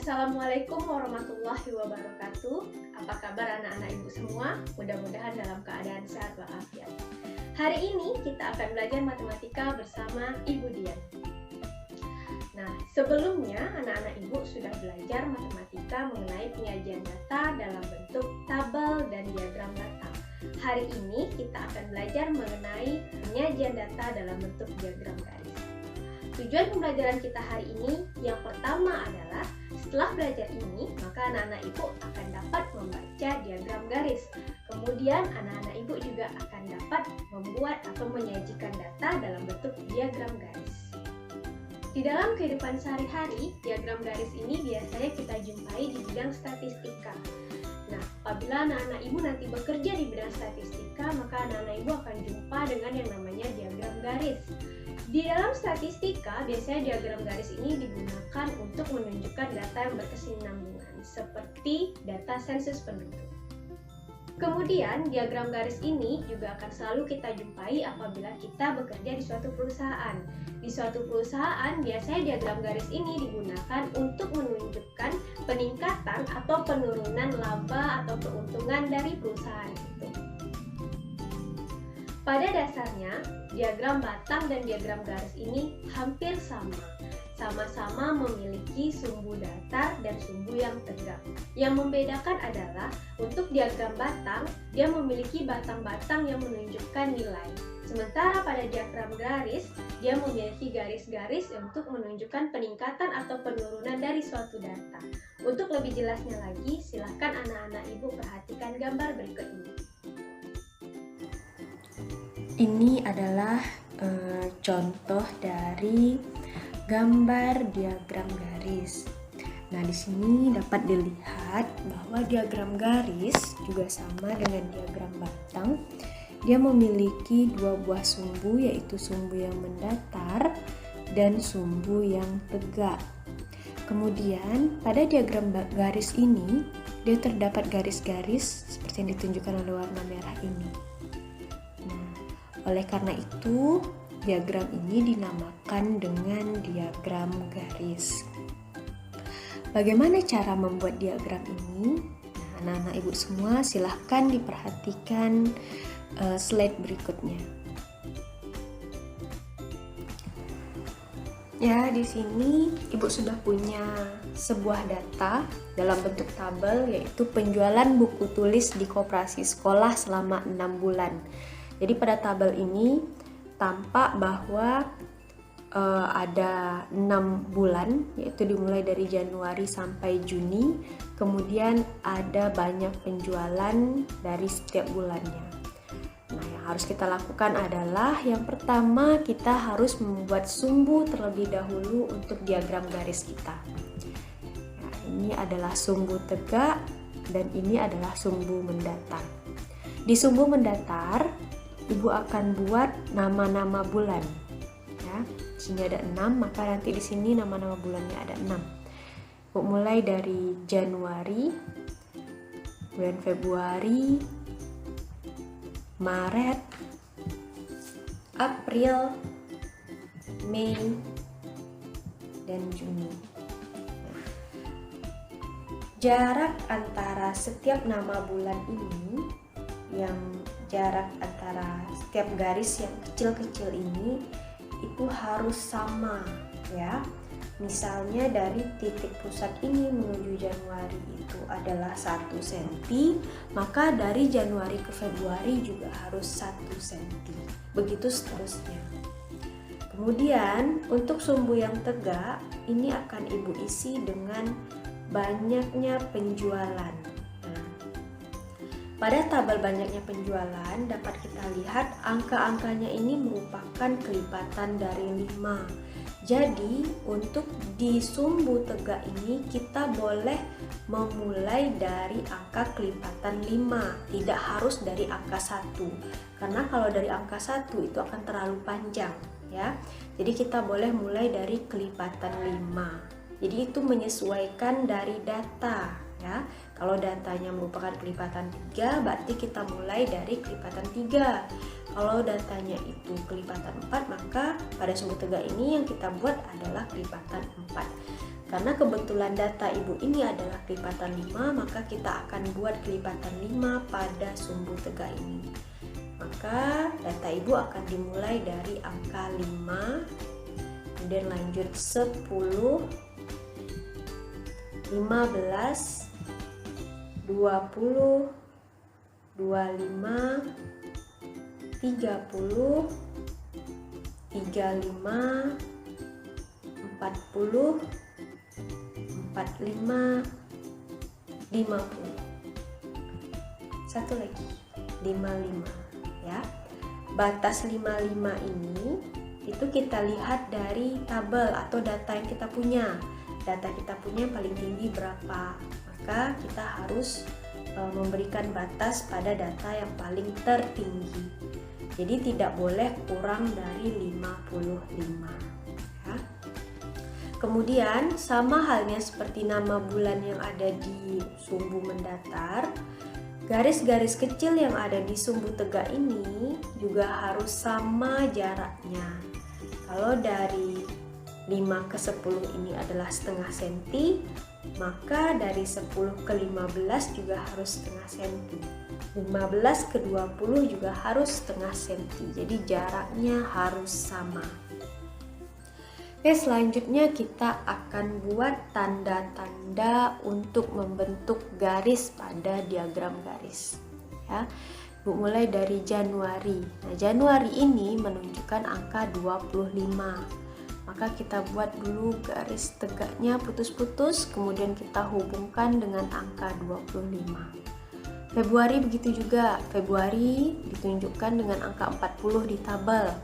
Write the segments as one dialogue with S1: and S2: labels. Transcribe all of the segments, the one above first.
S1: Assalamualaikum warahmatullahi wabarakatuh. Apa kabar anak-anak ibu semua? Mudah-mudahan dalam keadaan sehat walafiat. Hari ini kita akan belajar matematika bersama Ibu Dian. Nah, sebelumnya anak-anak ibu sudah belajar matematika mengenai penyajian data dalam bentuk tabel dan diagram data. Hari ini kita akan belajar mengenai penyajian data dalam bentuk diagram garis. Tujuan pembelajaran kita hari ini yang pertama adalah setelah belajar ini, maka anak-anak ibu akan dapat membaca diagram garis. Kemudian anak-anak ibu juga akan dapat membuat atau menyajikan data dalam bentuk diagram garis. Di dalam kehidupan sehari-hari, diagram garis ini biasanya kita jumpai di bidang statistika. Nah, apabila anak-anak ibu nanti bekerja di bidang statistika, maka anak-anak ibu akan jumpa dengan yang namanya diagram garis. Di dalam statistika, biasanya diagram garis ini digunakan untuk menunjukkan data yang berkesinambungan, seperti data sensus penduduk. Kemudian, diagram garis ini juga akan selalu kita jumpai apabila kita bekerja di suatu perusahaan. Di suatu perusahaan, biasanya diagram garis ini digunakan untuk menunjukkan peningkatan atau penurunan laba atau keuntungan dari perusahaan itu. Pada dasarnya, diagram batang dan diagram garis ini hampir sama. Sama-sama memiliki sumbu datar dan sumbu yang tegak. Yang membedakan adalah untuk diagram batang, dia memiliki batang-batang yang menunjukkan nilai. Sementara pada diagram garis, dia memiliki garis-garis untuk menunjukkan peningkatan atau penurunan dari suatu data. Untuk lebih jelasnya lagi, silakan anak-anak ibu perhatikan gambar berikut ini.
S2: Ini adalah contoh dari gambar diagram garis. Nah, di sini dapat dilihat bahwa diagram garis juga sama dengan diagram batang. Dia memiliki dua buah sumbu, yaitu sumbu yang mendatar dan sumbu yang tegak. Kemudian, pada diagram garis ini, dia terdapat garis-garis seperti yang ditunjukkan oleh warna merah ini. Oleh karena itu, diagram ini dinamakan dengan diagram garis. Bagaimana cara membuat diagram ini? Nah, anak-anak ibu semua silahkan diperhatikan slide berikutnya. Ya, di sini ibu sudah punya sebuah data dalam bentuk tabel, yaitu penjualan buku tulis di koperasi sekolah selama 6 bulan. Jadi pada tabel ini tampak bahwa ada 6 bulan, yaitu dimulai dari Januari sampai Juni. Kemudian ada banyak penjualan dari setiap bulannya. Nah, yang harus kita lakukan adalah yang pertama kita harus membuat sumbu terlebih dahulu untuk diagram garis kita. Nah, ini adalah sumbu tegak dan ini adalah sumbu mendatar. Di sumbu mendatar, Ibu akan buat nama-nama bulan. Ya, di sini ada 6, maka nanti di sini nama-nama bulannya ada 6. Ibu mulai dari Januari, bulan Februari, Maret, April, Mei, dan Juni. Jarak antara setiap nama bulan ini, yang jarak antara setiap garis yang kecil-kecil ini itu harus sama, ya. Misalnya dari titik pusat ini menuju Januari itu adalah 1 cm, maka dari Januari ke Februari juga harus 1 cm. Begitu seterusnya. Kemudian untuk sumbu yang tegak ini akan Ibu isi dengan banyaknya penjualan. Pada tabel banyaknya penjualan dapat kita lihat angka-angkanya ini merupakan kelipatan dari 5. Jadi untuk di sumbu tegak ini kita boleh memulai dari angka kelipatan 5, tidak harus dari angka 1. Karena kalau dari angka 1 itu akan terlalu panjang, ya. Jadi kita boleh mulai dari kelipatan 5. Jadi itu menyesuaikan dari data. Ya, kalau datanya merupakan kelipatan 3, berarti kita mulai dari kelipatan 3. Kalau datanya itu kelipatan 4, maka pada sumbu tegak ini yang kita buat adalah kelipatan 4. Karena kebetulan data ibu ini adalah kelipatan 5, maka kita akan buat kelipatan 5 pada sumbu tegak ini. Maka data ibu akan dimulai dari angka 5, kemudian lanjut 10, 15, 20, 25, 30, 35, 40, 45, 50. Satu lagi, 55 ya. Batas 55 ini itu kita lihat dari tabel atau data yang kita punya. Data kita punya paling tinggi berapa? Maka kita harus memberikan batas pada data yang paling tertinggi. Jadi tidak boleh kurang dari 55 ya. Kemudian sama halnya seperti nama bulan yang ada di sumbu mendatar, garis-garis kecil yang ada di sumbu tegak ini juga harus sama jaraknya. Kalau dari 5 ke 10 ini adalah setengah senti, maka dari 10 ke 15 juga harus setengah senti. 15 ke 20 juga harus setengah senti. Jadi jaraknya harus sama. Oke, selanjutnya kita akan buat tanda-tanda untuk membentuk garis pada diagram garis. Ya, mulai dari Januari. Nah, Januari ini menunjukkan angka 25. Maka kita buat dulu garis tegaknya putus-putus, kemudian kita hubungkan dengan angka 25. Februari begitu juga. Februari ditunjukkan dengan angka 40 di tabel.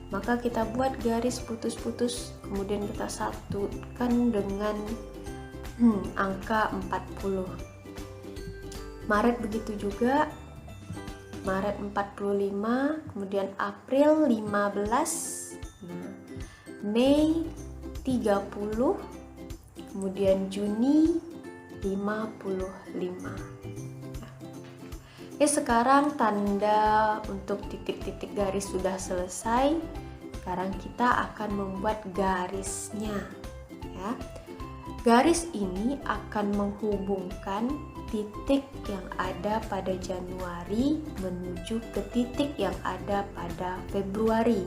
S2: Maka kita buat garis putus-putus, kemudian kita satukan dengan angka 40. Maret begitu juga. Maret 45, kemudian April 15, Mei 30, kemudian Juni 55. Sekarang tanda untuk titik-titik garis sudah selesai. Sekarang kita akan membuat garisnya ya. Garis ini akan menghubungkan titik yang ada pada Januari menuju ke titik yang ada pada Februari.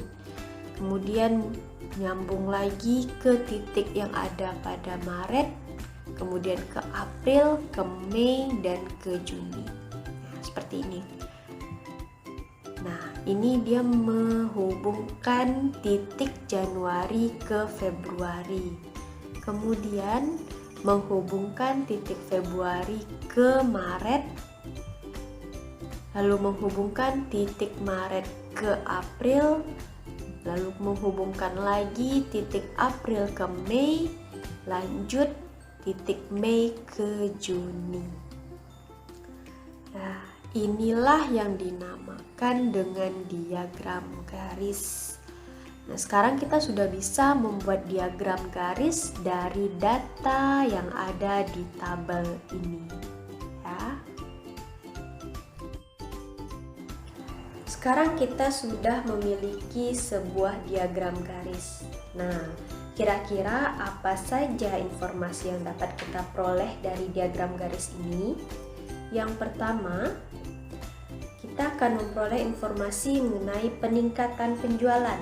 S2: Kemudian nyambung lagi ke titik yang ada pada Maret, kemudian ke April, ke Mei, dan ke Juni. Seperti ini. Nah, ini dia menghubungkan titik Januari ke Februari. Kemudian menghubungkan titik Februari ke Maret. Lalu menghubungkan titik Maret ke April. Lalu menghubungkan lagi titik April ke Mei. Lanjut titik Mei ke Juni. Nah, inilah yang dinamakan dengan diagram garis. Nah, sekarang kita sudah bisa membuat diagram garis dari data yang ada di tabel ini. Ya. Sekarang kita sudah memiliki sebuah diagram garis. Nah, kira-kira apa saja informasi yang dapat kita peroleh dari diagram garis ini? Yang pertama, kita akan memperoleh informasi mengenai peningkatan penjualan.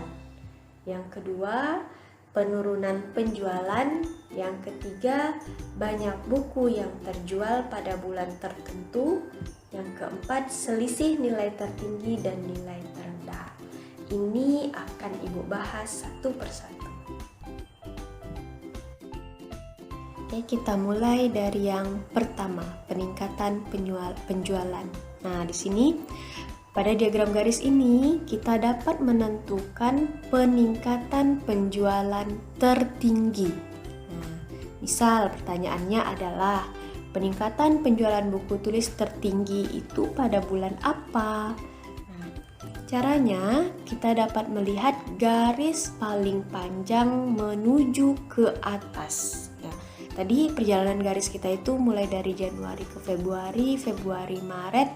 S2: Yang kedua, penurunan penjualan. Yang ketiga, banyak buku yang terjual pada bulan tertentu. Yang keempat, selisih nilai tertinggi dan nilai terendah. Ini akan Ibu bahas satu persatu. Oke, kita mulai dari yang pertama, peningkatan penjualan. Nah, di sini pada diagram garis ini kita dapat menentukan peningkatan penjualan tertinggi. Nah, misal pertanyaannya adalah peningkatan penjualan buku tulis tertinggi itu pada bulan apa? Nah, caranya kita dapat melihat garis paling panjang menuju ke atas. Tadi perjalanan garis kita itu mulai dari Januari ke Februari, Februari Maret,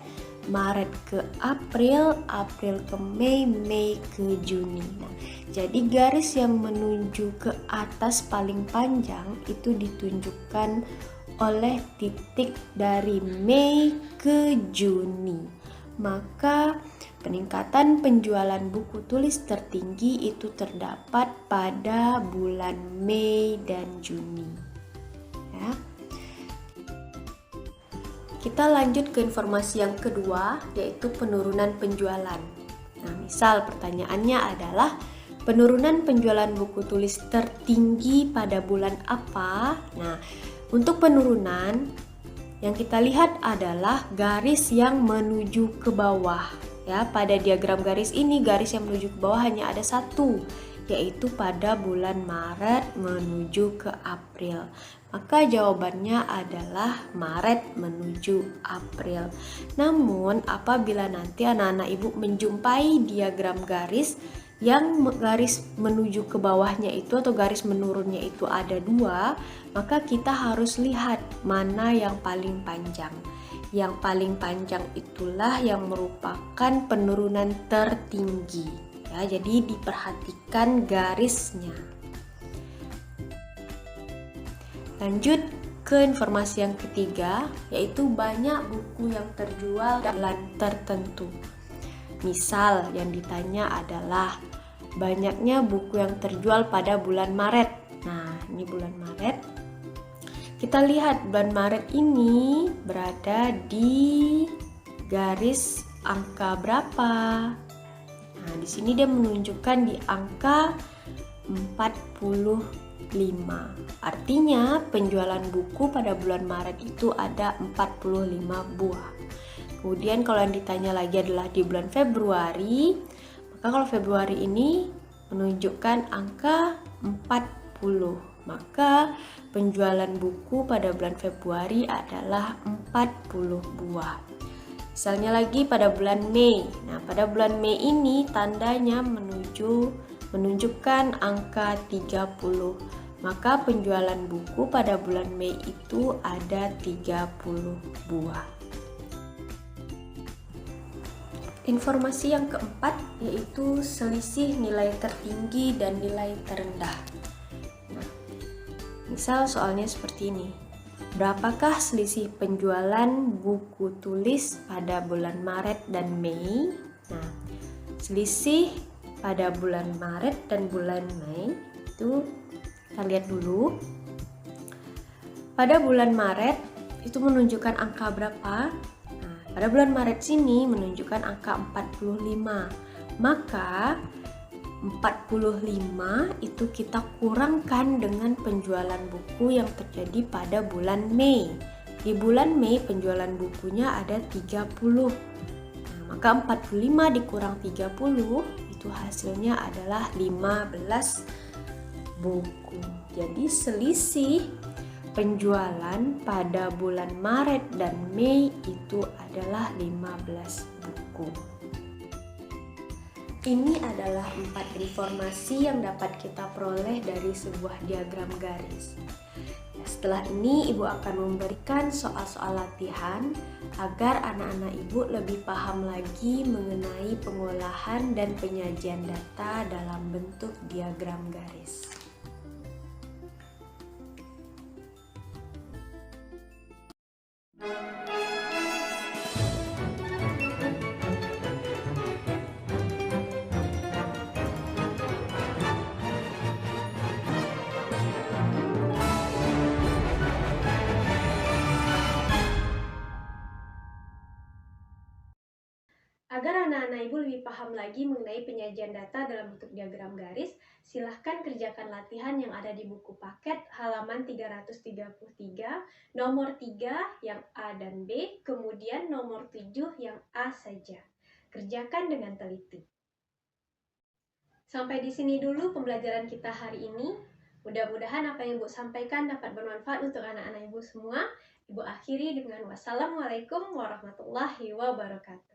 S2: Maret ke April, April ke Mei, Mei ke Juni. Nah, Jadi garis yang menuju ke atas paling panjang itu ditunjukkan oleh titik dari Mei ke Juni. Maka peningkatan penjualan buku tulis tertinggi itu terdapat pada bulan Mei dan Juni. Ya. Kita lanjut ke informasi yang kedua, yaitu penurunan penjualan. Nah, misal pertanyaannya adalah penurunan penjualan buku tulis tertinggi pada bulan apa? Nah, untuk penurunan yang kita lihat adalah garis yang menuju ke bawah. Ya, pada diagram garis ini garis yang menuju ke bawah hanya ada satu, yaitu pada bulan Maret menuju ke April. Maka jawabannya adalah Maret menuju April. Namun apabila nanti anak-anak ibu menjumpai diagram garis yang garis menuju ke bawahnya itu atau garis menurunnya itu ada dua, maka kita harus lihat mana yang paling panjang. Yang paling panjang itulah yang merupakan penurunan tertinggi. Ya, jadi diperhatikan garisnya. Lanjut ke informasi yang ketiga, yaitu banyak buku yang terjual dalam tertentu. Misal yang ditanya adalah banyaknya buku yang terjual pada bulan Maret. Nah, ini bulan Maret. Kita lihat bulan Maret ini berada di garis angka berapa? Nah, di sini dia menunjukkan di angka 45. Artinya penjualan buku pada bulan Maret itu ada 45 buah. Kemudian kalau yang ditanya lagi adalah di bulan Februari, maka kalau Februari ini menunjukkan angka 40. Maka penjualan buku pada bulan Februari adalah 40 buah. Misalnya lagi pada bulan Mei. Nah, pada bulan Mei ini tandanya menunjukkan angka 30. Maka penjualan buku pada bulan Mei itu ada 30 buah. Informasi yang keempat yaitu selisih nilai tertinggi dan nilai terendah. Nah, misal soalnya seperti ini. Berapakah selisih penjualan buku tulis pada bulan Maret dan Mei? Nah, selisih pada bulan Maret dan bulan Mei itu kita lihat dulu. Pada bulan Maret itu menunjukkan angka berapa? Pada bulan Maret sini menunjukkan angka 45. Maka 45 itu kita kurangkan dengan penjualan buku yang terjadi pada bulan Mei. Di bulan Mei penjualan bukunya ada 30. Nah, maka 45 dikurang 30 itu hasilnya adalah 15 buku. Jadi selisih penjualan pada bulan Maret dan Mei itu adalah 15 buku. Ini adalah 4 informasi yang dapat kita peroleh dari sebuah diagram garis. Setelah ini ibu akan memberikan soal-soal latihan agar anak-anak ibu lebih paham lagi mengenai pengolahan dan penyajian data dalam bentuk diagram garis.
S1: Agar anak-anak ibu lebih paham lagi mengenai penyajian data dalam bentuk diagram garis, silahkan kerjakan latihan yang ada di buku paket halaman 333, nomor 3 yang A dan B, kemudian nomor 7 yang A saja. Kerjakan dengan teliti. Sampai di sini dulu pembelajaran kita hari ini. Mudah-mudahan apa yang Ibu sampaikan dapat bermanfaat untuk anak-anak Ibu semua. Ibu akhiri dengan wassalamualaikum warahmatullahi wabarakatuh.